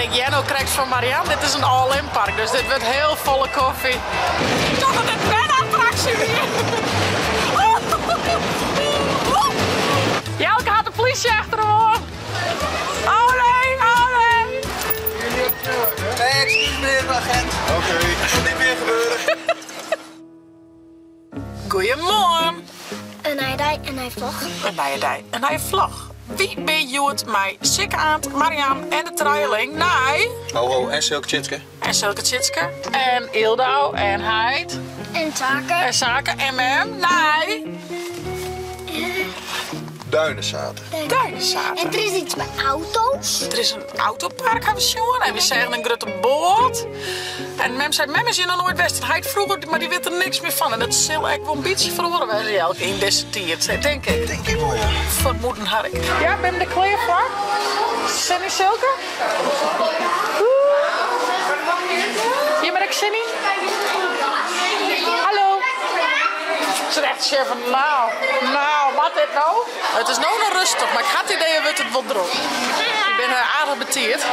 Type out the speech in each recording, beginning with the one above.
ik Jenno krijg van Marianne. Dit is een all-in park, dus dit wordt heel volle koffie. Toch dat het bijna attractie weer. Jelke had de politie achter hem hoor. Oh nee, oh nee. Nee, excuus meneer de agent. Oké. Dat moet niet meer gebeuren. Goedemorgen. En hij rijdt en hij vlog. En hij vlog. Wie ben je het mij? Sikkeaand, Marianne en de truiling. Nee. Ho, en Silke Tjitske. En Silke Tjitske. En Ildau en Heid. En zaken. En Zaken en Mem. Nee. Duinenzaten. Duinenzaten. En er is iets met auto's. Er is een autopark, hebben we zien. En we zeggen een grote boot. En Mem zei, Mem is hier nog nooit best. En hij vroeger, maar die weet er niks meer van. En dat zal echt wel een beetje verloren wij elke in deze tijd, denk ik. Denk ik wel, ja. Vermoeden had ik. Ja, ben je er klaar voor? Sunny Silke? Ja, maar ik Sunny? Hallo? Ze zegt chef, nou, wat dit nou? Het is nou nog rustig, maar ik had het idee dat het wel droog. Ik ben aardig betierd.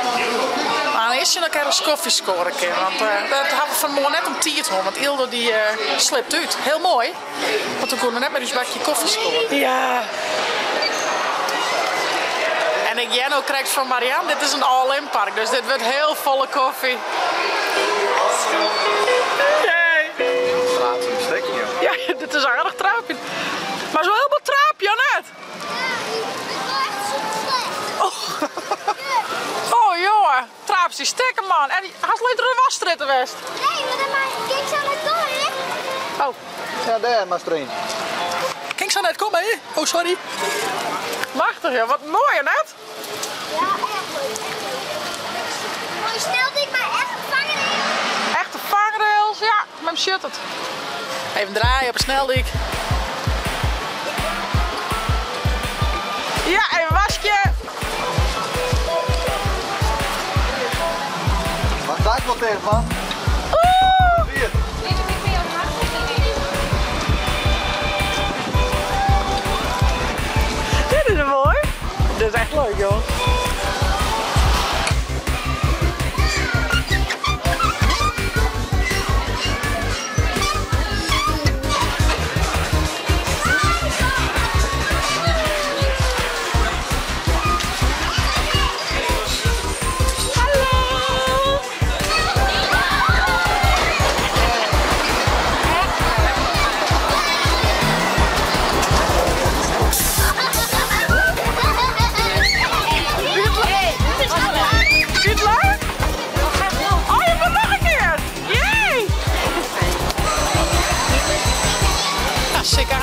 Maar dan is je nog eens koffie scoren keer. Want dat hadden we vanmorgen net om 10 uur. Want Ildo die slipt uit. Heel mooi. Want toen konden we net met ons bakje koffie scoren. Ja. En ik Jenno krijg van Marianne. Dit is een all-in park. Dus dit wordt heel volle koffie. Laten we een steekje, joh. Ja, dit is aardig traapje. Maar zo heel veel traapje, net. Oh jongen, traapjes die stikken man. En hij is later de wasstritten west. Nee, maar kijk zo naar door, hè? Oh, Ja, daar, maar erin. kijk zo net, kom mee. Oh, sorry. Machtig ja, wat mooi net. Ja, echt leuk. Mooi snel dik, maar echt vangen. Echte vangrails, ja, met mijn shirt het. Even draaien op een sneldik. Ja, even wasje. Wat sta ik wel tegen van? Oeh. Hier. Dit is mooi. Dit is echt leuk, joh.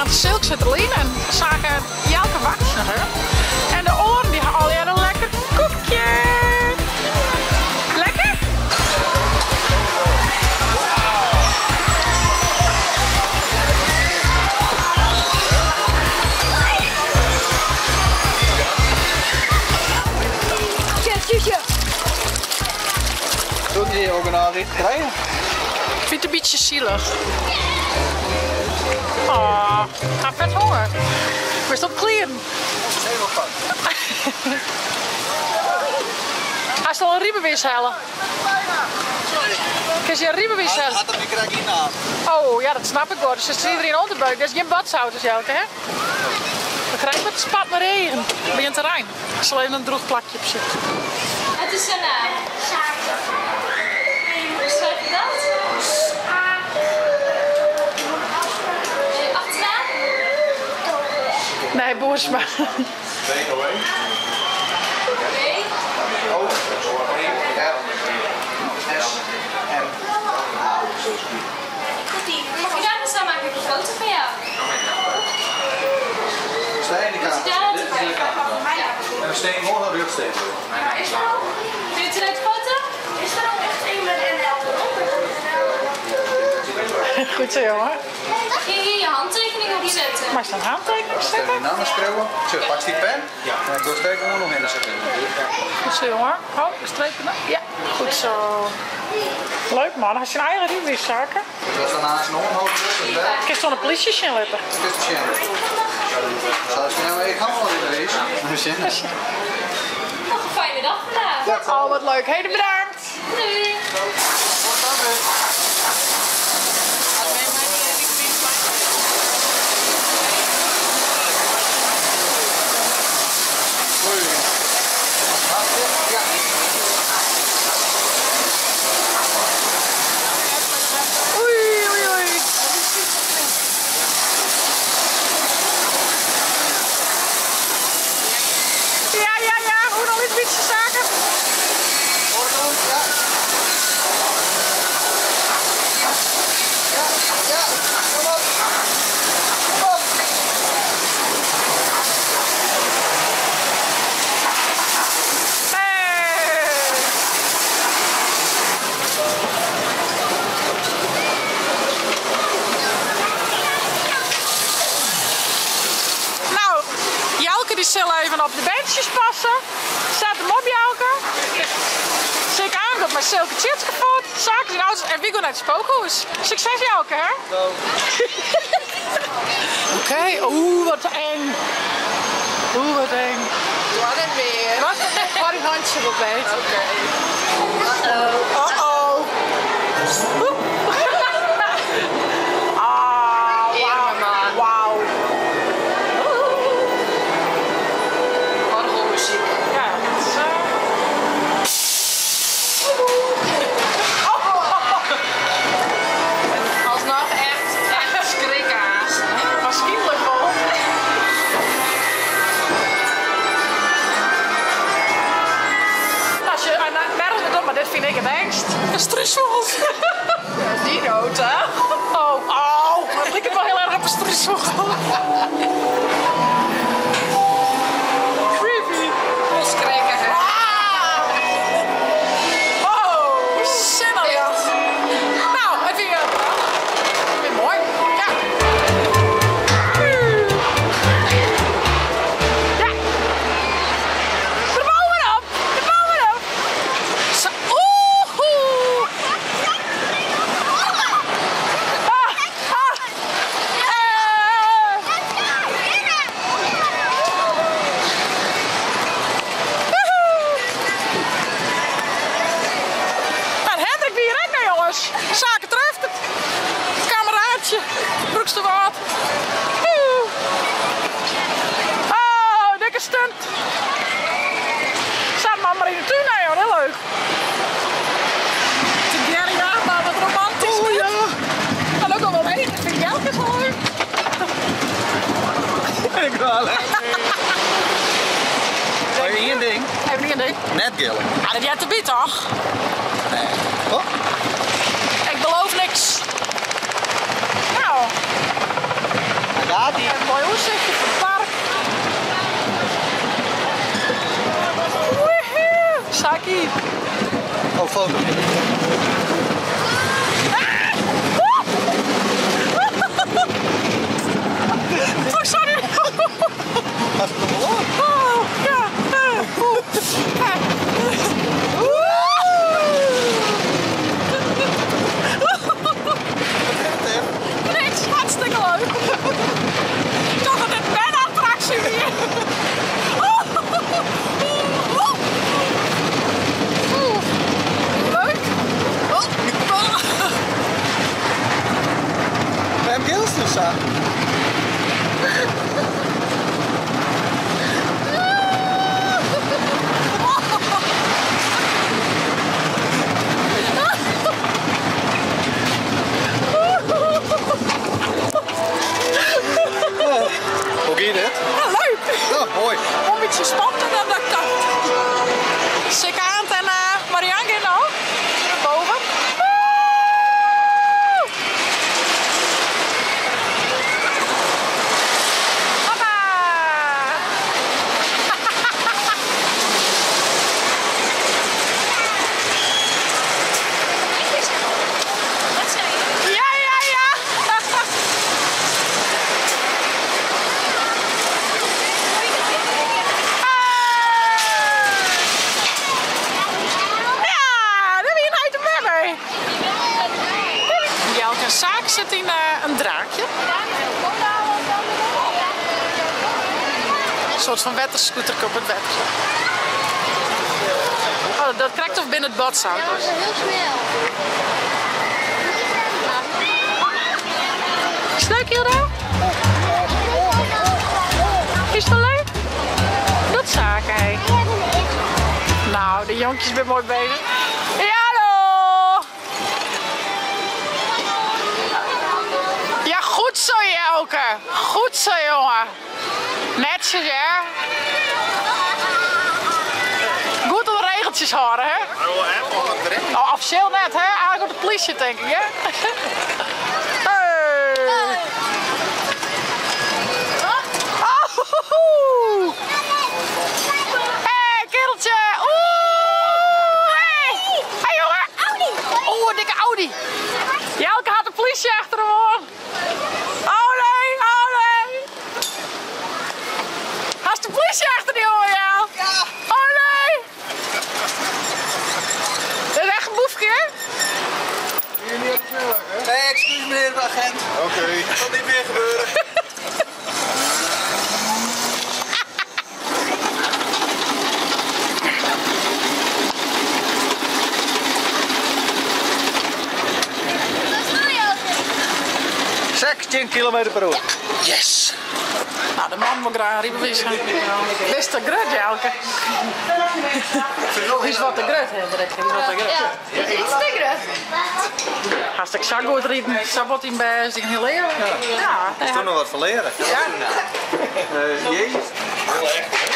Silk zit erin en zaken Jelke wachten. En de oren die halen jij een lekker koekje. Lekker? Tjusje. Doe je ook een aanricht krijgen? Ik vind het een beetje zielig. Oh, ik ga vet honger. Ik ben op kleren. Helemaal fout. Hij zal een riebenwis halen. Kun je een riebenwis halen? Gaat hem niet krijgen in aan. Oh, ja, dat snap ik wel. Dus er zit iedereen onderbuik. Dat is geen badzout, dus Jelke, hè? Dan krijg je met spat maar regen. Bij een terrein. Ik zal even een droog plakje op zitten. Het is een naam. Hoe schrijf je dat? Achternaam? Nee, Boersma. O, R, S, M. Mag je daar eens aan maken? Ik heb een foto van jou. Steen die kant. Dit is de kant. En steen morgen heb je ook steen. Vind je het een foto? Is er ook echt een met NL erop? Goed zo, jongen. Mag je hier je handtekening opzetten? Maar is dat een handtekening Stel zetten? je naam schreeuwen. Zo, pak die pen. En ik doorsteek hem nog in de zetten. Goed zo, jongen. Oh, de strepen. Ja, goed zo. Leuk, man. Als je een eigen riebenwis zaken. Dat is dan naast nog een hoofd. Ik heb zo'n politie letten. Dat is het. Zou je nou even gaan wel in de race? Nog een fijne dag vandaag. Oh, wat leuk. Hele bedankt. Doei. Oei, oei, oei. Ja. Hoe nog iets beetje zaken? Nou, Jelke die zal even op de benchjes passen. Zet hem op, Jelke. Zeker aan, dat mijn Silke chits kapot. Zaken zijn auto's en we gaan naar het spookhuis. Succes, Jelke, hè? Oké, wat eng. Wat eng. Wat en weer. Wat een die handje wat beet. Oké. Wauw. Orgelmuziek. Ja, dat is Alsnog echt schrikhaast. waarschijnlijk wel. Als je nergens doet, maar dit vind ik het engst. Een struisvogel. Die rood, hè? Oh, maar het lijkt wel heel erg op een struisvogel. Creepy. Schrikken, hè? Oh, zinnelijk. Nou, het weer mooi. Ja. Ja. De bomen op. Zo. En Hendrik wie hier ook mee, jongens. Zaken treft het. Kameraadje. Broekste wat. Oh, dikke stunt. Zat maar in de tuin, hè, joh. Heel leuk. De derde jaar, maar wat romantisch. Oh ja. En ook al wel eten. Vind ik elke keer zo leuk. Ik wel, hè? Maar één ding. Even niet een ding. Net gillen. Ah, dat jij te bieden, toch? Nee. Oh. Ik beloof niks. Nou, Daar gaat ie. een mooi uitzichtje van het park. Woehoe! Saki. Oh, foto. Oh, sorry. Gaat het nog wel op? Oh, ja. Niks, hartstikke leuk. Toch dat het bijna attractie weer. Leuk. We hebben gills dus aan. Hoe ging dit? Ja, leuk. Oh, mooi. Een beetje spannender dan dat ik dacht. Zeker aan en Marianne gaan nou. Naar boven. Woe! Hoppa! Wat zei je? Ja. Ja, daar ben je nooit mee mee. In elke zaak zit in een draakje. Een soort van wetterscooter op het wetter. Oh, dat krijgt of binnen het bad zou. Ja, dat is heel snel. Is het leuk, Hilda? Is het wel leuk? Dat zaak, hé. Nou, de jonkjes zijn mooi bezig. Ja, hallo! Ja, goed zo, Jelke. Goed zo, jongen. Netjes, hè? Goed op de regeltjes houden, hè? Nou, officieel net, hè? Eigenlijk op de politie, denk ik, hè? Hey! Oh! Hey, kereltje! Oeh! Hey! Hey, jongen! Oeh, een dikke Audi! Jelke had de politie achter hem, hoor! Oh nee, oh nee! Had de politie achter die jongen, ja? Ja. Oh nee! Dat is echt een boefje, hè? Hier niet op de snelweg, hè? Nee, excuus meneer de agent. Oké. Dat zal niet meer gebeuren. Dat doe je ook. 16 km/h. Yes! Nou, de man moet graag riepen wissen. Best te grut, Jelke. Is wat te grut, Hendrik. Is wat te grut. Ja, het is iets te groot. Hartstikke zo goed rieten. Sabot in bij zich heel leren. Ja. Is toch nog wat van leren? Ja. Jezus.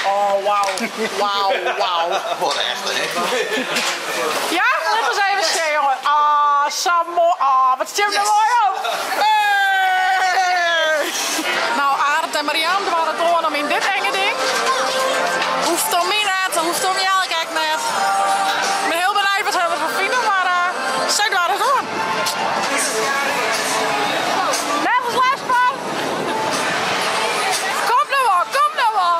Oh, wauw. Wauw, wauw. Wat echt, hè? Ja, let eens even zien, jongen. Ah, zo mooi. Ah, wat zit er mooi op. Hey. Nou, Arend en Marianne waren door om in dit enge ding. Hoeft om mij net, hoeft om jou, kijk net. Ik ben heel benieuwd wat we gaan vinden, maar zij waren door. Nergens last van. Kom nou wel, kom nou wel.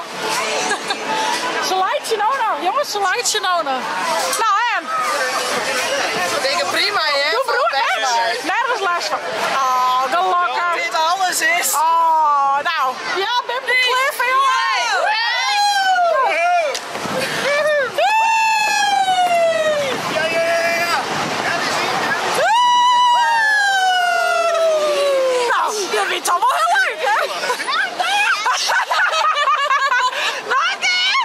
Ze lijkt je nou nog, jongens, ze lijkt je nou nog. Nou, en? Ik denk prima, hè? Doe broer, echt? Nergens last van. Oh, gelukkig. Dit alles is. Oh, nou. Ja, Bim de Cliff, jongen. Nou, je vindt het allemaal heel leuk, hè? Nog een keer?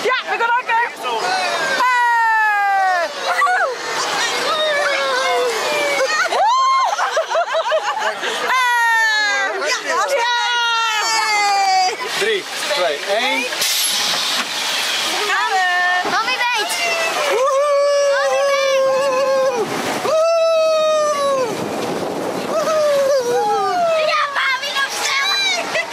Ja, we gaan nog een keer. Hey! 3, 2, 1. Mami weet. Ja, mami, nog sneller. Dit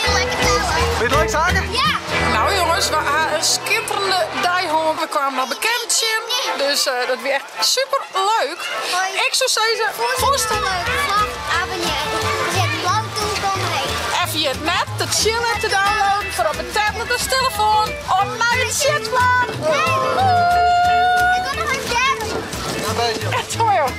wil lekker tellen. Vind je het leuk, zaken? Ja. Nou jongens, we hadden een schitterende dijhoorn. We kwamen naar bekendje. Dus dat weer echt super leuk. Hoi. Ik zou zeggen, Vond je het leuk? Vlog, abonneer. Zet lang toe, kom mee. even je net te chillen te downloaden voor op een tablet of telefoon. Online shit man. Ik wil nog een derde. Ja, bezig. Echt hoor joh.